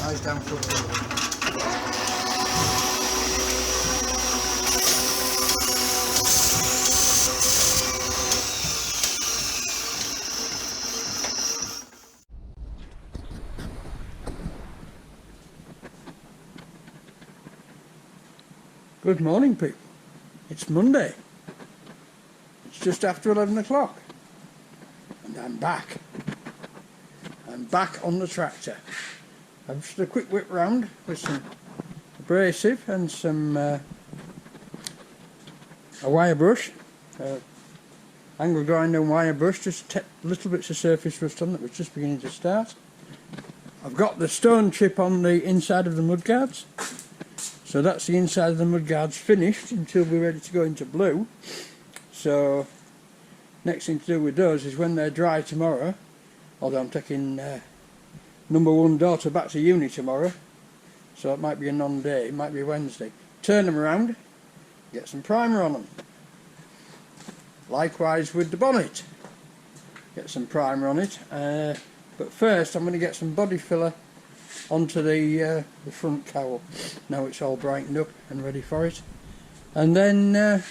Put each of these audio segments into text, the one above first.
Eyes down for Good morning, people. It's Monday. It's just after 11 o'clock. And I'm back. I'm back on the tractor. I've just a quick whip round with some abrasive and some a wire brush. Angle grinder and wire brush, just little bits of surface rust on that was just beginning to start. I've got the stone chip on the inside of the mudguards. So that's the inside of the mudguards finished until we're ready to go into blue. So next thing to do with those is when they're dry tomorrow, although I'm taking number one daughter back to uni tomorrow, so it might be a non-day, it might be Wednesday. Turn them around, get some primer on them. Likewise with the bonnet, get some primer on it. But first I'm going to get some body filler onto the front cowl. Now it's all brightened up and ready for it, and then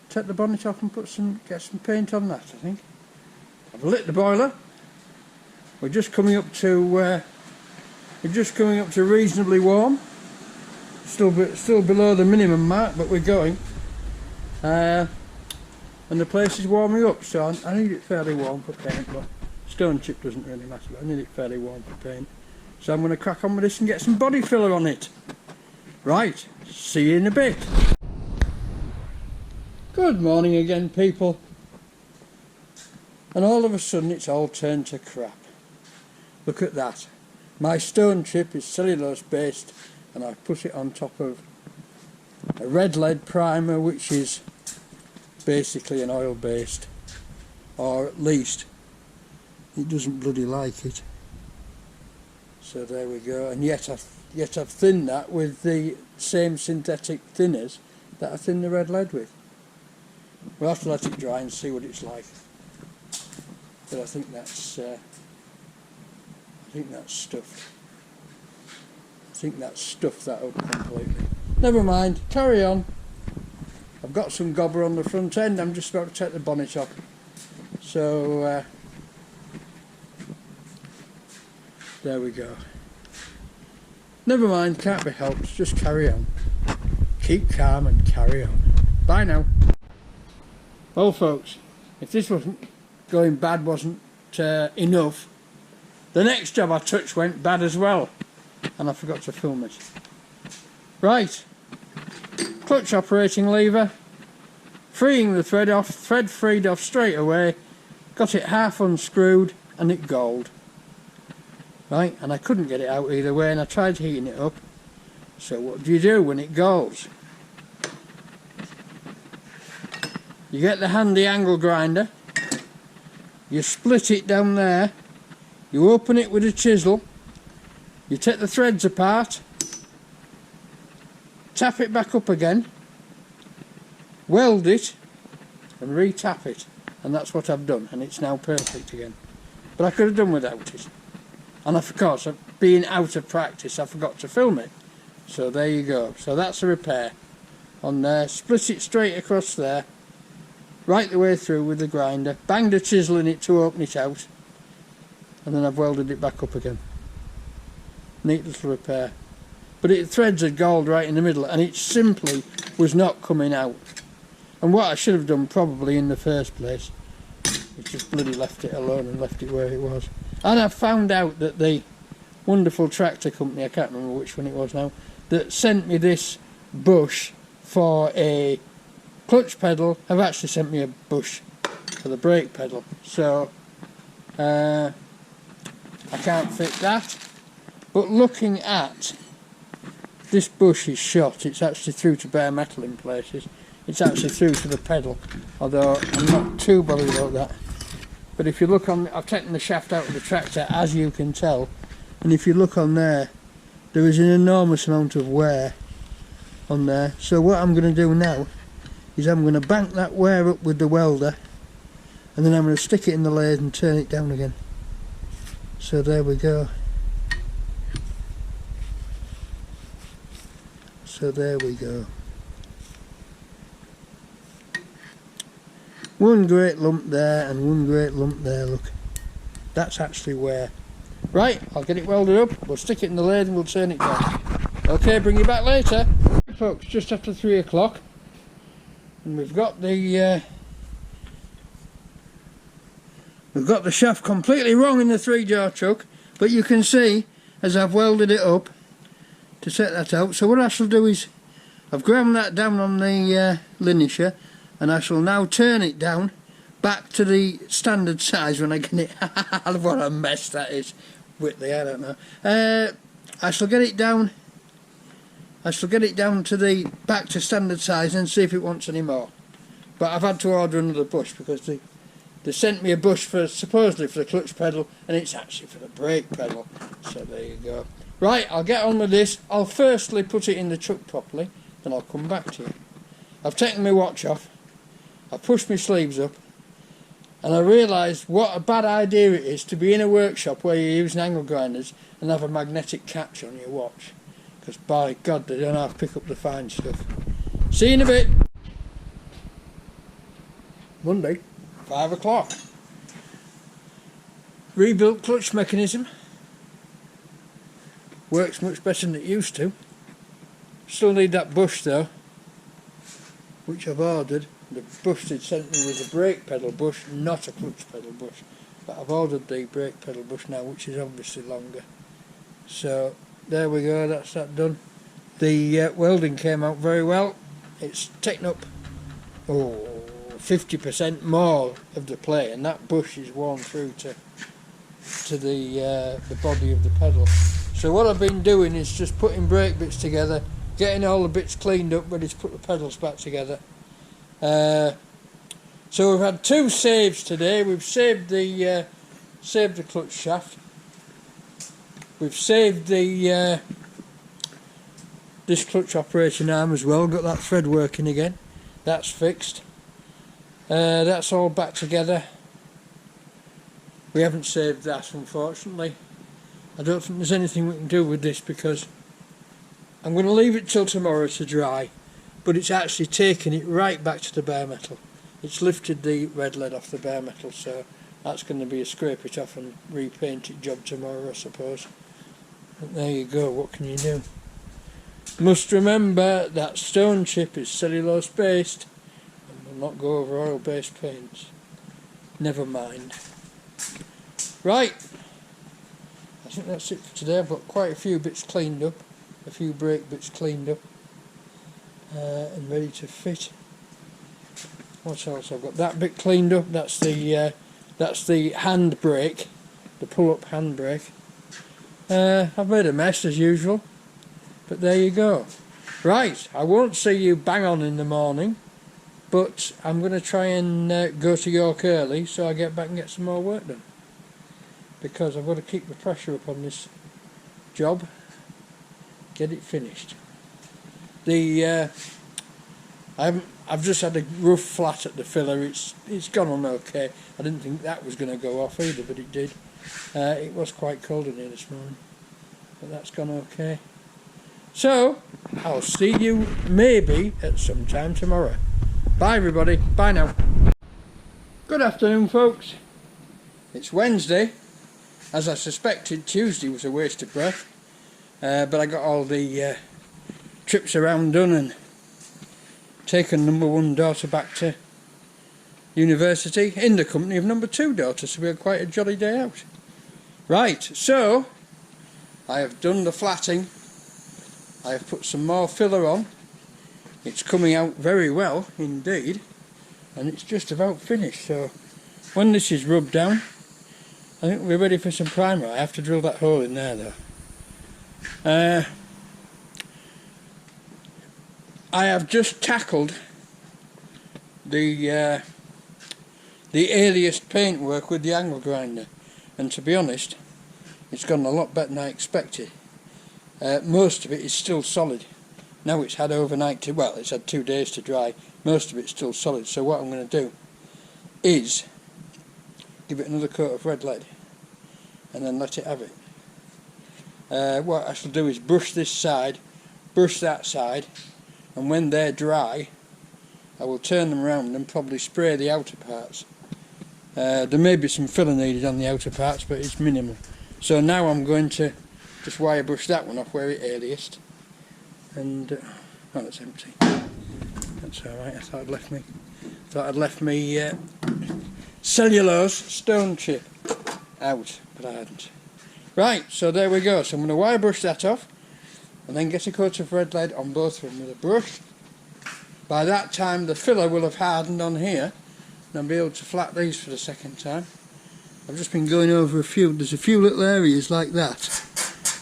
take the bonnet off and get some paint on that. I think I've lit the boiler. We're just coming up to reasonably warm. Still below the minimum mark, but we're going. And the place is warming up, so I need it fairly warm for paint. But stone chip doesn't really matter, but I need it fairly warm for paint. So I'm going to crack on with this and get some body filler on it. Right, see you in a bit. Good morning again, people. And all of a sudden it's all turned to crap. Look at that. My stone chip is cellulose based and I've put it on top of a red lead primer, which is basically an oil based, or at least it doesn't bloody like it. So there we go, and yet I've thinned that with the same synthetic thinners that I thinned the red lead with. We'll have to let it dry and see what it's like. But I think that's stuff. I think that's stuffed that up completely. Never mind, carry on. I've got some gobber on the front end. I'm just about to take the bonnet off. So there we go. Never mind, can't be helped, just carry on. Keep calm and carry on. Bye now. Well folks, if this wasn't enough, the next job I touched went bad as well. And I forgot to film it. Right. Clutch operating lever. Freeing the thread off, thread freed off straight away. Got it half unscrewed and it galled. Right, and I couldn't get it out either way, and I tried heating it up. So what do you do when it galls? You get the handy angle grinder, you split it down there, you open it with a chisel, you take the threads apart, tap it back up again, weld it and re-tap it, and that's what I've done, and it's now perfect again. But I could have done without it. And of course, being out of practice, I forgot to film it. So there you go. So that's a repair on there. Split it straight across there, right the way through with the grinder. Banged a chisel in it to open it out, and then I've welded it back up again. Neat little repair. But the threads had galled right in the middle, and it simply was not coming out. And what I should have done probably in the first place is just bloody left it alone and left it where it was. And I found out that the wonderful tractor company, I can't remember which one it was now, that sent me this bush for a clutch pedal, have actually sent me a bush for the brake pedal. So I can't fit that. But looking at this bush is shot, it's actually through to bare metal in places. It's actually through to the pedal, although I'm not too bothered about that. But if you look on, I've taken the shaft out of the tractor, as you can tell, and if you look on there, there is an enormous amount of wear on there. So what I'm going to do now is I'm going to bank that wear up with the welder, and then I'm going to stick it in the lathe and turn it down again. So there we go. So there we go. One great lump there and one great lump there, look. That's actually where. Right, I'll get it welded up, we'll stick it in the lathe and we'll turn it down. Okay, bring you back later. Folks, just after 3 o'clock. And we've got the shaft completely wrong in the 3-jaw chuck, but you can see as I've welded it up to set that out. So what I shall do is I've ground that down on the linisher, and I shall now turn it down back to the standard size when I get it. What a mess that is. Whitley, I don't know. I shall get it down to the back to standard size and see if it wants any more. But I've had to order another bush because they sent me a bush for supposedly for the clutch pedal, and it's actually for the brake pedal. So there you go. Right, I'll get on with this. I'll firstly put it in the truck properly, then I'll come back to you. I've taken my watch off, I've pushed my sleeves up, and I realised what a bad idea it is to be in a workshop where you're using angle grinders and have a magnetic catch on your watch. Because by God, they don't have to pick up the fine stuff. See you in a bit. Monday, 5 o'clock. Rebuilt clutch mechanism. Works much better than it used to. Still need that bush though, which I've ordered. The bush they sent me was a brake pedal bush, not a clutch pedal bush. But I've ordered the brake pedal bush now, which is obviously longer. So there we go, that's that done. The welding came out very well. It's taken up 50% more of the play, and that bush is worn through to the body of the pedal. So what I've been doing is just putting brake bits together, getting all the bits cleaned up, ready to put the pedals back together. So we've had 2 saves today. We've saved the clutch shaft. We've saved the this clutch operating arm as well. Got that thread working again. That's fixed. That's all back together. We haven't saved that, unfortunately. I don't think there's anything we can do with this because I'm going to leave it till tomorrow to dry, but it's actually taken it right back to the bare metal. It's lifted the red lead off the bare metal, so that's going to be a scrape it off and repaint it job tomorrow, I suppose. But there you go, what can you do? Must remember that stone chip is cellulose based and will not go over oil based paints. Never mind. Right, I think that's it for today. I've got quite a few bits cleaned up, a few brake bits cleaned up and ready to fit. What else? I've got that bit cleaned up. That's the hand brake, the pull-up hand brake. I've made a mess as usual, but there you go. Right, I won't see you bang on in the morning, but I'm going to try and go to York early so I get back and get some more work done, because I've got to keep the pressure up on this job, get it finished. I've just had a rough flat at the filler. It's gone on okay. I didn't think that was going to go off either, but it did. It was quite cold in here this morning, but that's gone okay. So I'll see you maybe at some time tomorrow. Bye everybody, bye now. Good afternoon folks. It's Wednesday. As I suspected, Tuesday was a waste of breath, but I got all the trips around done and taken number 1 daughter back to university in the company of number 2 daughter, so we had quite a jolly day out. Right, so I have done the flatting. I have put some more filler on. It's coming out very well indeed, and it's just about finished. So when this is rubbed down, I think we're ready for some primer. I have to drill that hole in there though. I have just tackled the aliased paintwork with the angle grinder, and to be honest, it's gone a lot better than I expected. Most of it is still solid. Now it's had overnight to, well, it's had 2 days to dry. Most of it's still solid. So what I'm going to do is give it another coat of red lead and then let it have it. What I shall do is brush this side brush that side, and when they're dry I will turn them around and probably spray the outer parts. There may be some filler needed on the outer parts, but it's minimal. So now I'm going to just wire brush that one off where it earliest. And oh, it's empty. That's alright. I thought I'd left me cellulose stone chip out, but I hadn't. Right, so there we go. So I'm going to wire brush that off and then get a coat of red lead on both of them with a brush. By that time the filler will have hardened on here and I'll be able to flat these for the second time. I've just been going over there's a few little areas like that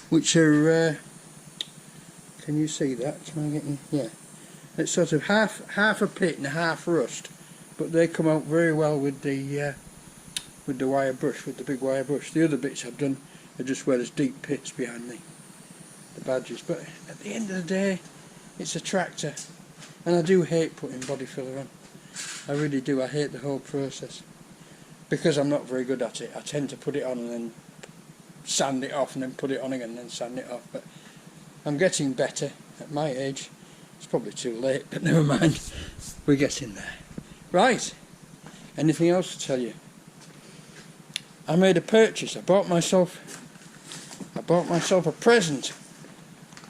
which are, can you see that? Am I getting, yeah. It's sort of half a pit and half rust, but they come out very well with the wire brush, with the big wire brush. The other bits I've done are just where there's deep pits behind the badges. But at the end of the day, it's a tractor, and I do hate putting body filler on. I really do. I hate the whole process because I'm not very good at it. I tend to put it on and then sand it off, and then put it on again and then sand it off. But I'm getting better at my age. It's probably too late, but never mind. We're getting there. Right. Anything else to tell you? I made a purchase. I bought myself a present,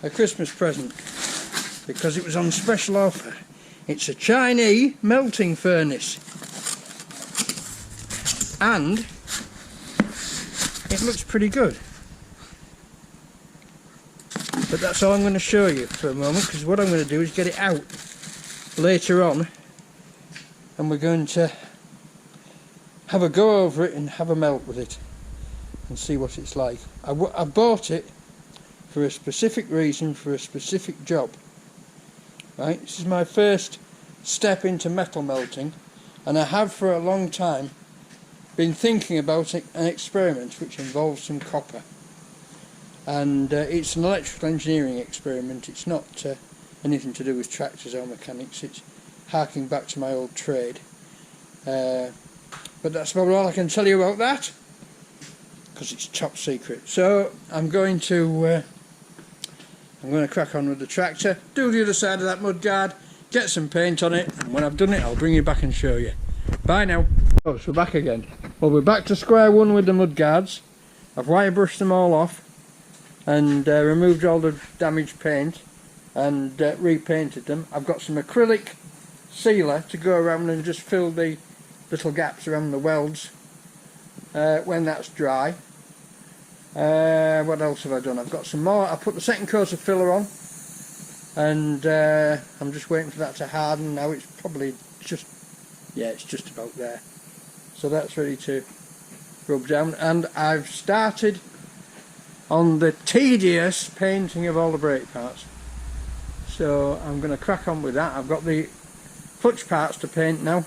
a Christmas present, because it was on special offer. It's a Chinese melting furnace, and it looks pretty good. But that's all I'm going to show you for a moment, because what I'm going to do is get it out later on and we're going to have a go over it and have a melt with it and see what it's like. I bought it for a specific reason, for a specific job. Right, this is my first step into metal melting, and I have for a long time been thinking about an experiment which involves some copper. And it's an electrical engineering experiment. It's not anything to do with tractors or mechanics. It's harking back to my old trade. But that's about all I can tell you about that, because it's top secret. So I'm going to crack on with the tractor, do the other side of that mudguard, get some paint on it, and when I've done it I'll bring you back and show you. Bye now. Oh, so we're back again. Well, we're back to square one with the mudguards. I've wire brushed them all off and removed all the damaged paint and repainted them. I've got some acrylic sealer to go around and just fill the little gaps around the welds when that's dry. What else have I done? I've got some more. I put the second coat of filler on, and I'm just waiting for that to harden. Now it's probably just, yeah, it's just about there. So that's ready to rub down, and I've started on the tedious painting of all the brake parts. So I'm going to crack on with that. I've got the clutch parts to paint now.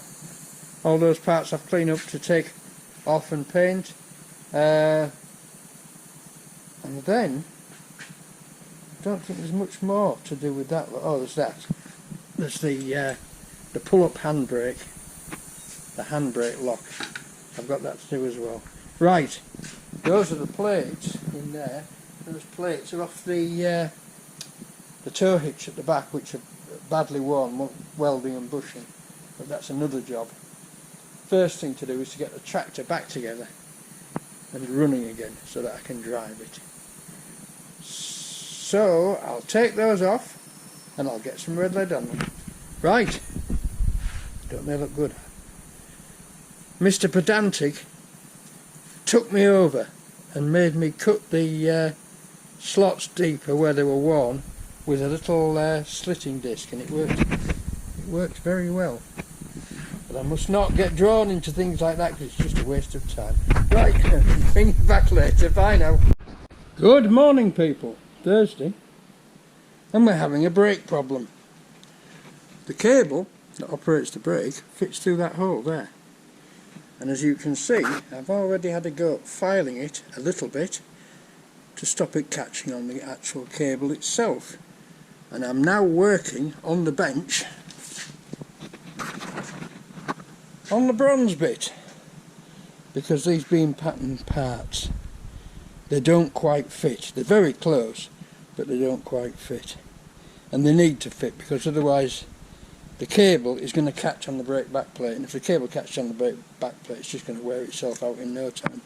All those parts I've cleaned up to take off and paint. And then I don't think there's much more to do with that. Oh, there's that. There's the pull-up handbrake, the handbrake lock. I've got that to do as well. Right, those are the plates in there. Those plates are off the tow hitch at the back, which are badly worn, welding and bushing. But that's another job. First thing to do is to get the tractor back together and running again so that I can drive it. So I'll take those off and I'll get some red lead on them. Right, don't they look good? Mr. Pedantic took me over and made me cut the slots deeper where they were worn with a little slitting disc, and it worked very well. But I must not get drawn into things like that because it's just a waste of time. Right, bring you back later. Bye now. Good morning, people. Thursday, and we're having a brake problem. The cable that operates the brake fits through that hole there, and as you can see, I've already had a go at filing it a little bit to stop it catching on the actual cable itself, and I'm now working on the bench on the bronze bit, because these being pattern parts, they don't quite fit. They're very close, but they don't quite fit. and they need to fit, because otherwise the cable is going to catch on the brake back plate, and if the cable catches on the brake back plate, it's just going to wear itself out in no time.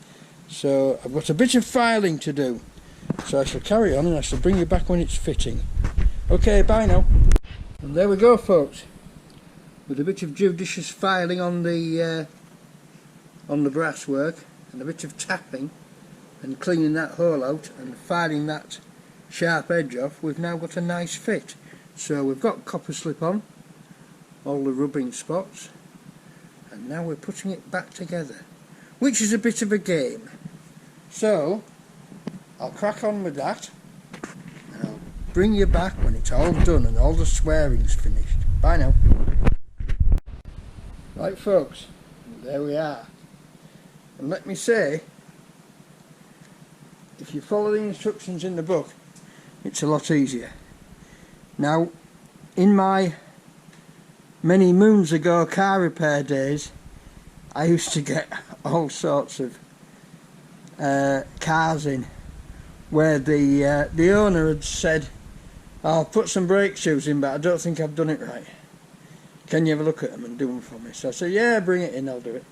So I've got a bit of filing to do, so I shall carry on and I shall bring you back when it's fitting. Okay, bye now. And there we go, folks, with a bit of judicious filing on the brass work, and a bit of tapping and cleaning that hole out and filing that sharp edge off. We've now got a nice fit. So we've got copper slip on all the rubbing spots, and now we're putting it back together, which is a bit of a game. So I'll crack on with that, and I'll bring you back when it's all done and all the swearing's finished. Bye now. Right, folks, there we are. And let me say, if you follow the instructions in the book, it's a lot easier. Now, in my many moons ago car repair days, I used to get all sorts of cars in where the owner had said, "I'll put some brake shoes in, but I don't think I've done it right. Can you have a look at them and do them for me?" So I said, "Yeah, bring it in, I'll do it."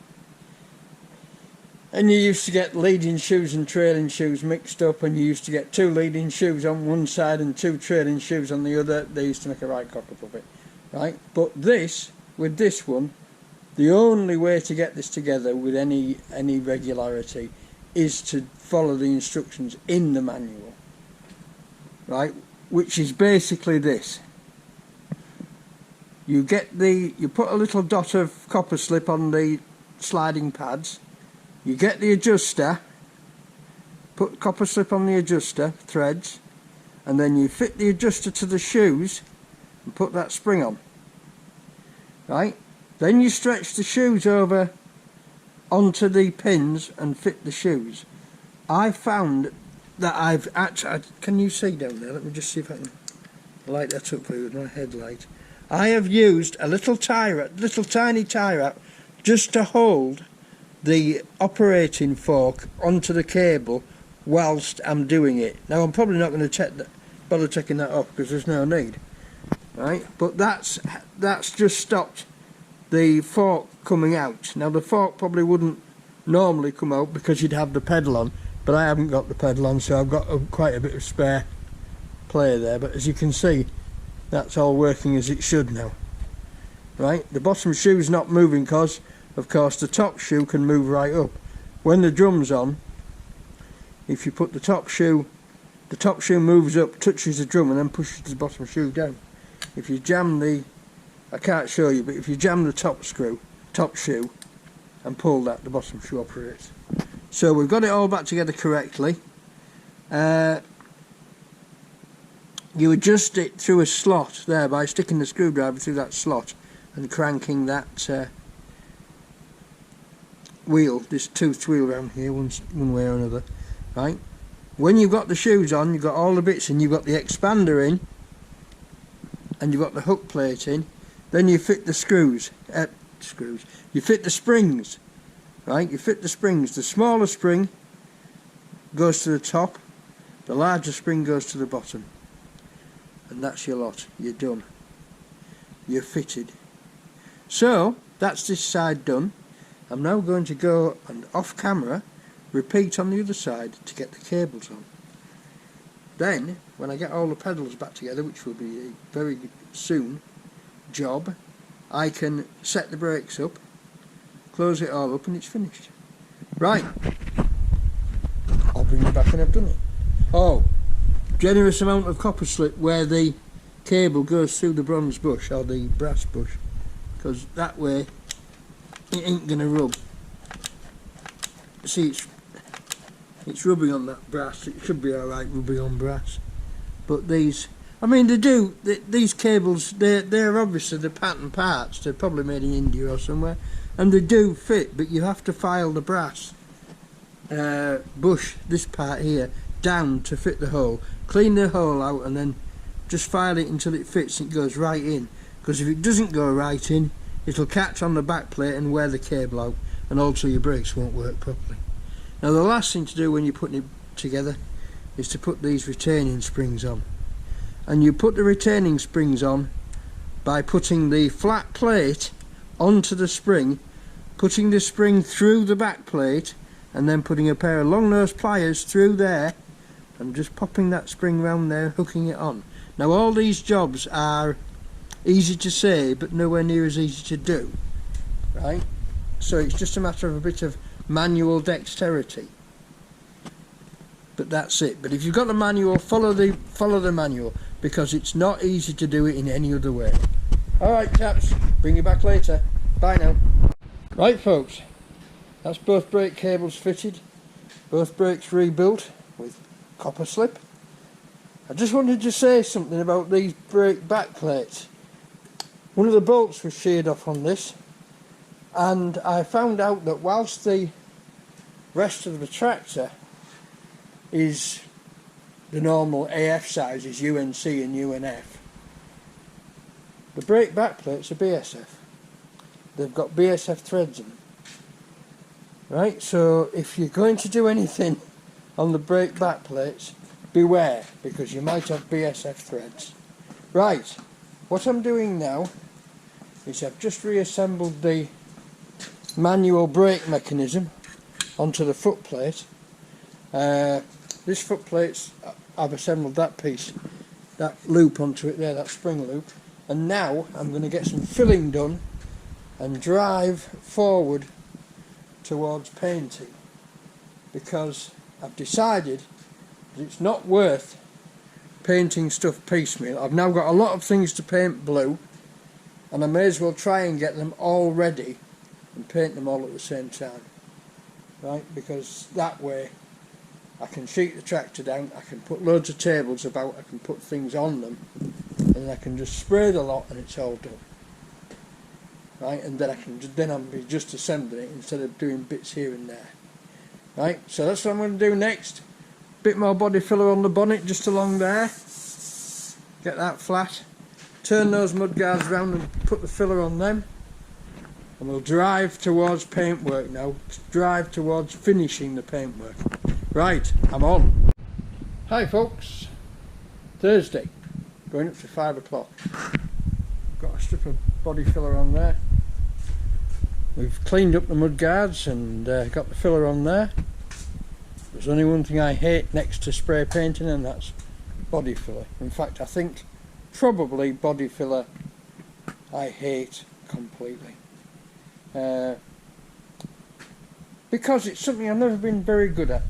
And you used to get leading shoes and trailing shoes mixed up, and you used to get 2 leading shoes on one side and 2 trailing shoes on the other. They used to make a right cock up of it, right? But with this one, the only way to get this together with any regularity is to follow the instructions in the manual, right? Which is basically this. You put a little dot of copper slip on the sliding pads. You get the adjuster, put copper slip on the adjuster threads, and then you fit the adjuster to the shoes and put that spring on, right? Then you stretch the shoes over onto the pins and fit the shoes. I found that I've actually, can you see down there? Let me just see if I can light that up for you with my headlight. I have used a little tiny tie wrap just to hold the operating fork onto the cable whilst I'm doing it. Now I'm probably not going to bother taking that off because there's no need, right? But that's just stopped the fork coming out. Now the fork probably wouldn't normally come out because you'd have the pedal on, but I haven't got the pedal on, so I've got quite a bit of spare play there. But as you can see, that's all working as it should now, right? The bottom shoe's not moving because, of course, the top shoe can move right up. When the drum's on, if you put the top shoe moves up, touches the drum, and then pushes the bottom shoe down. If you jam I can't show you, but if you jam the top shoe, and pull that, the bottom shoe operates. So we've got it all back together correctly. You adjust it through a slot there by sticking the screwdriver through that slot and cranking that wheel, this toothed wheel around here, one way or another, right? When you've got the shoes on, you've got all the bits in, you've got the expander in, and you've got the hook plate in. Then you fit the you fit the springs, right? You fit the springs. The smaller spring goes to the top, the larger spring goes to the bottom, and that's your lot. You're done. You're fitted. So that's this side done. I'm now going to go and off camera repeat on the other side to get the cables on. Then when I get all the pedals back together, which will be a very soon job, I can set the brakes up, close it all up, and it's finished. Right, I'll bring you back when I've done it. Oh, generous amount of copper slip where the cable goes through the bronze bush or the brass bush, because that way it ain't gonna rub. See, it's rubbing on that brass. It should be alright rubbing on brass, but these, I mean, these cables, they're obviously the pattern parts. They're probably made in India or somewhere, and they do fit, but you have to file the brass bush, this part here, down to fit the hole. Clean the hole out and then just file it until it fits and it goes right in, because if it doesn't go right in, it'll catch on the back plate and wear the cable out, and also your brakes won't work properly. Now the last thing to do when you're putting it together is to put these retaining springs on. and you put the retaining springs on by putting the flat plate onto the spring, putting the spring through the back plate, and then putting a pair of long nose pliers through there and just popping that spring round there, hooking it on. Now all these jobs are easy to say but nowhere near as easy to do, right? So it's just a matter of a bit of manual dexterity, but that's it. But if you've got the manual, follow the manual, because it's not easy to do it in any other way. Alright chaps, bring you back later. Bye now. Right folks, that's both brake cables fitted, both brakes rebuilt with copper slip. I just wanted to say something about these brake back plates. One of the bolts was sheared off on this, and I found out that whilst the rest of the tractor is the normal AF sizes, UNC and UNF, the brake back plates are BSF. They've got BSF threads in them. Right, so if you're going to do anything on the brake back plates, beware, because you might have BSF threads. Right, what I'm doing now is I've just reassembled the manual brake mechanism onto the foot plate. This foot plate, I've assembled that piece, that loop onto it there, that spring loop, and now I'm going to get some filling done and drive forward towards painting, because I've decided that it's not worth painting stuff piecemeal. I've now got a lot of things to paint blue, and I may as well try and get them all ready and paint them all at the same time, right? Because that way I can sheet the tractor down, I can put loads of tables about, I can put things on them, and I can just spray the lot and it's all done, right? And then I'll be just assembling it instead of doing bits here and there, right? So that's what I'm going to do next. Bit more body filler on the bonnet just along there, get that flat, turn those mud guards round and put the filler on them, and we'll drive towards paintwork now, drive towards finishing the paintwork. Right, I'm on. Hi folks, Thursday, going up to 5 o'clock. Got a strip of body filler on there. We've cleaned up the mud guards and got the filler on there. There's only one thing I hate next to spray painting, and that's body filler. In fact, I think probably body filler I hate completely. Because it's something I've never been very good at.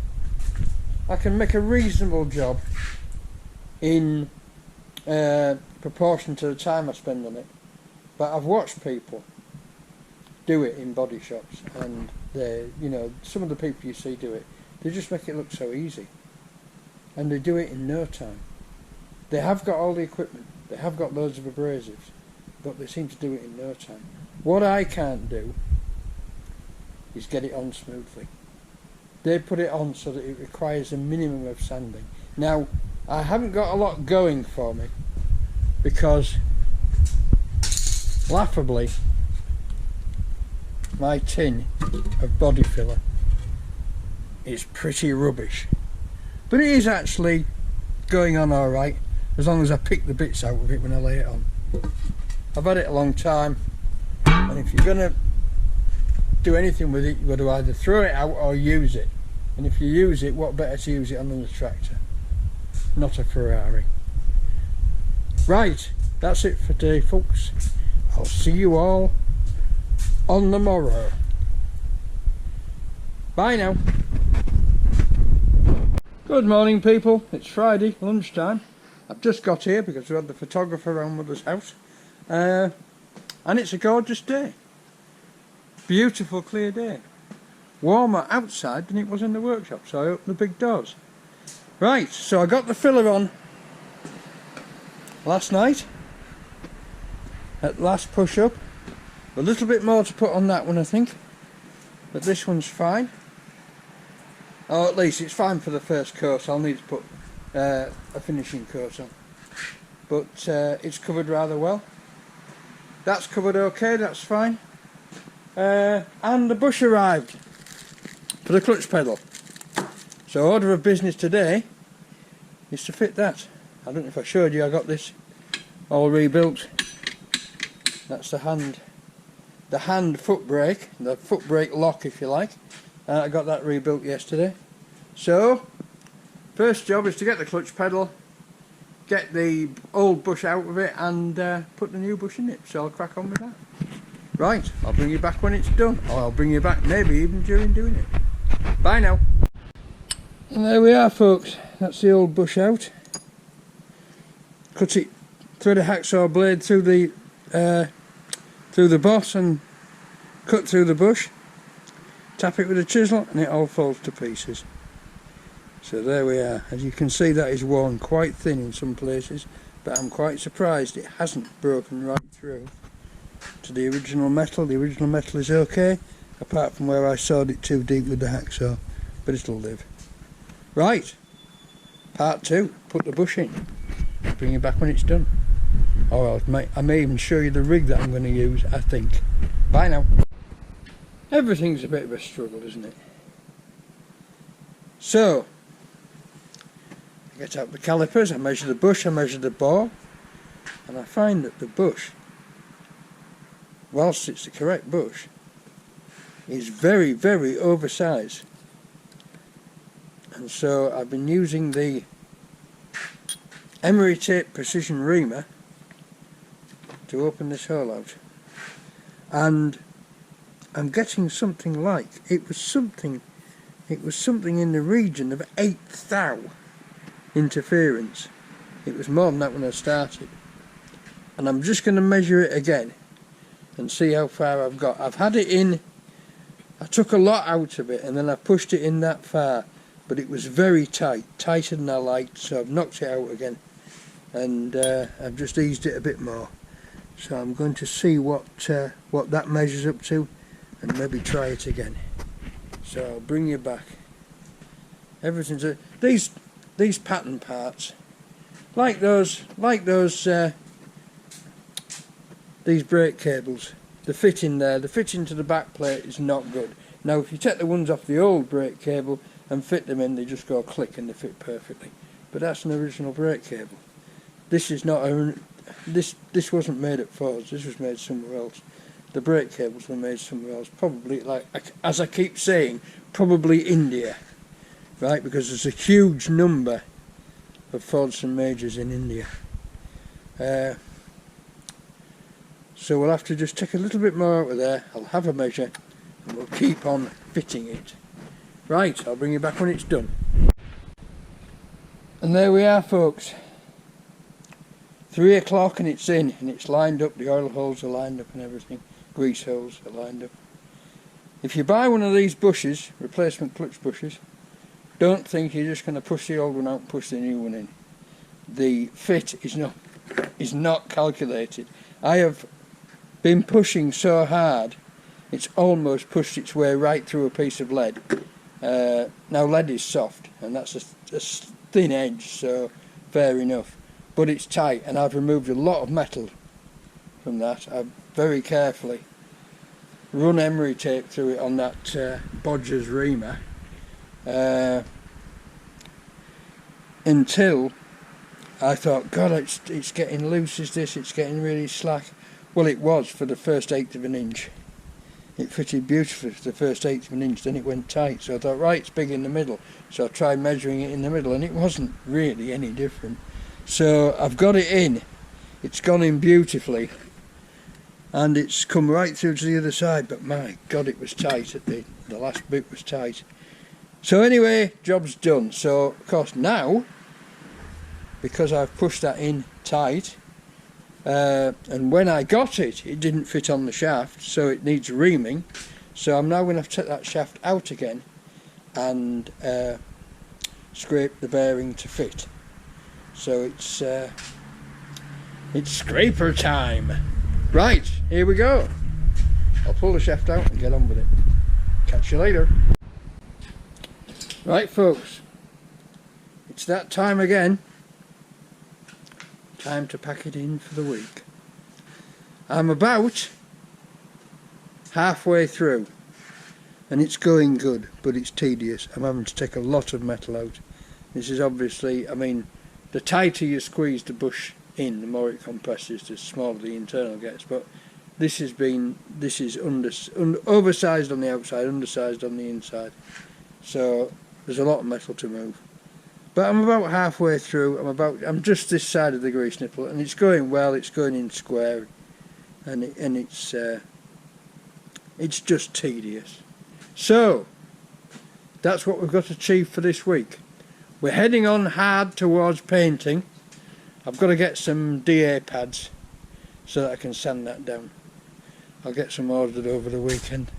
I can make a reasonable job in proportion to the time I spend on it, but I've watched people do it in body shops, and you know, some of the people you see do it, they just make it look so easy, and they do it in no time. They have got all the equipment, they have got loads of abrasives, but they seem to do it in no time. What I can't do is get it on smoothly. They put it on so that it requires a minimum of sanding. Now, I haven't got a lot going for me, because laughably my tin of body filler is pretty rubbish, but it is actually going on alright, as long as I pick the bits out of it when I lay it on. I've had it a long time, and if you're going to do anything with it, you've got to either throw it out or use it. And if you use it, what better to use it on than a tractor, not a Ferrari. Right, that's it for today folks. I'll see you all on the morrow. Bye now. Good morning people, it's Friday lunchtime. I've just got here because we had the photographer around Mother's house, and it's a gorgeous day. Beautiful clear day. Warmer outside than it was in the workshop, so I opened the big doors. Right, so I got the filler on last night at last push up. A little bit more to put on that one I think, but this one's fine. Or at least it's fine for the first coat. I'll need to put a finishing coat on, but it's covered rather well. That's covered okay, that's fine. And the bush arrived for the clutch pedal. So order of business today is to fit that. I don't know if I showed you, I got this all rebuilt. That's the hand foot brake, the foot brake lock if you like. I got that rebuilt yesterday. So, first job is to get the clutch pedal, get the old bush out of it and put the new bush in it. So I'll crack on with that. Right, I'll bring you back when it's done, or I'll bring you back maybe even during doing it. Bye now. And there we are folks, that's the old bush out. Cut it, thread a hacksaw blade through the boss and cut through the bush, tap it with a chisel and it all falls to pieces. So there we are. As you can see, that is worn quite thin in some places, but I'm quite surprised it hasn't broken right through to the original metal. The original metal is okay, apart from where I sawed it too deep with the hacksaw, but it'll live. Right, part 2, put the bush in. I'll bring you back when it's done. Or I may even show you the rig that I'm going to use, I think. Bye now. Everything's a bit of a struggle, isn't it? So, I get out the calipers, I measure the bush, I measure the bore, and I find that the bush, whilst it's the correct bush, is very, very oversized. And so I've been using the emery tape precision reamer to open this hole out, and I'm getting something like, it was something in the region of 1/8 thou interference. It was more than that when I started, and I'm just going to measure it again and see how far I've got. I've had it in, I took a lot out of it and then I pushed it in that far, but it was very tight, tighter than I liked, so I've knocked it out again and I've just eased it a bit more. So I'm going to see what that measures up to and maybe try it again. So I'll bring you back. Everything's these pattern parts, like those these brake cables, the fitting there, the fitting to the back plate is not good. Now if you take the ones off the old brake cable and fit them in, they just go click and they fit perfectly. But that's an original brake cable. This is not a this wasn't made at Ford's, this was made somewhere else. The brake cables were made somewhere else, probably, like as I keep saying, probably India, right? Because there's a huge number of Fordson Majors in India. So we'll have to just take a little bit more out of there. I'll have a measure and we'll keep on fitting it. Right, I'll bring you back when it's done. And there we are folks, 3 o'clock and it's in, and it's lined up, the oil holes are lined up and everything, grease holes are lined up. If you buy one of these bushes, replacement clutch bushes, don't think you're just going to push the old one out and push the new one in. The fit is not calculated. I have been pushing so hard it's almost pushed its way right through a piece of lead. Now lead is soft and that's a thin edge, so fair enough, but it's tight, and I've removed a lot of metal from that. I've very carefully run emery tape through it on that Bodger's reamer until I thought, God, it's getting loose, is this, it's getting really slack. Well, it was for the first 1/8 of an inch. It fitted beautifully for the first 1/8 of an inch, then it went tight, so I thought, right, it's big in the middle. So I tried measuring it in the middle and it wasn't really any different. So I've got it in, it's gone in beautifully, and it's come right through to the other side, but my God, it was tight at the last bit was tight. So anyway, job's done. So of course now, because I've pushed that in tight, and when I got it, it didn't fit on the shaft, so it needs reaming. So I'm now going to have to take that shaft out again and scrape the bearing to fit. So it's scraper time. Right, here we go. I'll pull the shaft out and get on with it. Catch you later. Right folks, it's that time again. Time to pack it in for the week. I'm about halfway through and it's going good, but it's tedious. I'm having to take a lot of metal out. This is obviously, I mean, the tighter you squeeze the bush in, the more it compresses, the smaller the internal gets. But this is oversized on the outside, undersized on the inside. So there's a lot of metal to move. But I'm about halfway through. I'm just this side of the grease nipple, and it's going well. It's going in square, and it's just tedious. So that's what we've got achieved for this week. We're heading on hard towards painting. I've got to get some DA pads so that I can sand that down. I'll get some ordered over the weekend.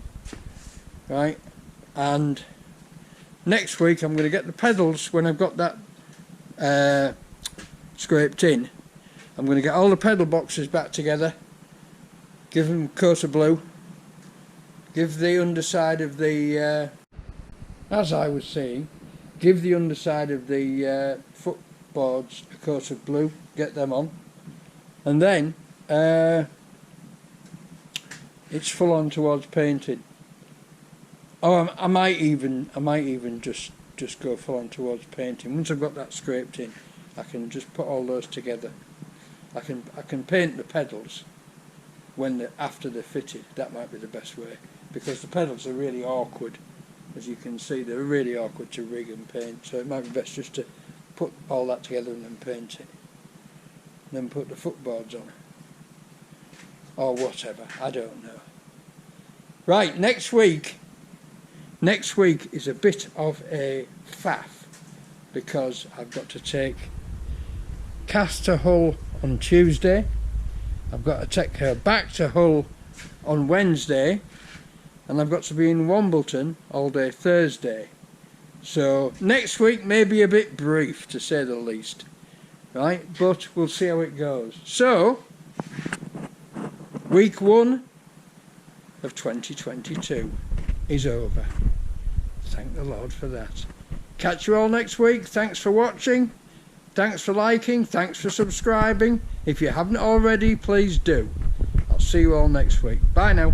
Right, and next week I'm going to get the pedals. When I've got that scraped in, I'm going to get all the pedal boxes back together, give them a coat of blue, give the underside of the, as I was saying, give the underside of the footboards a coat of blue, get them on, and then it's full on towards painting. Oh, I might even just go full on towards painting. Once I've got that scraped in, I can just put all those together. I can paint the pedals after they're fitted. That might be the best way, because the pedals are really awkward. As you can see, they're really awkward to rig and paint. So it might be best just to put all that together and then paint it. Then put the footboards on, or whatever. I don't know. Right, next week is a bit of a faff, because I've got to take Cass to Hull on Tuesday. I've got to take her back to Hull on Wednesday, and I've got to be in Wombleton all day Thursday. So next week may be a bit brief, to say the least. Right, but we'll see how it goes. So, week 1 of 2022 is over. Thank the Lord for that. Catch you all next week. Thanks for watching. Thanks for liking. Thanks for subscribing. If you haven't already, please do. I'll see you all next week. Bye now.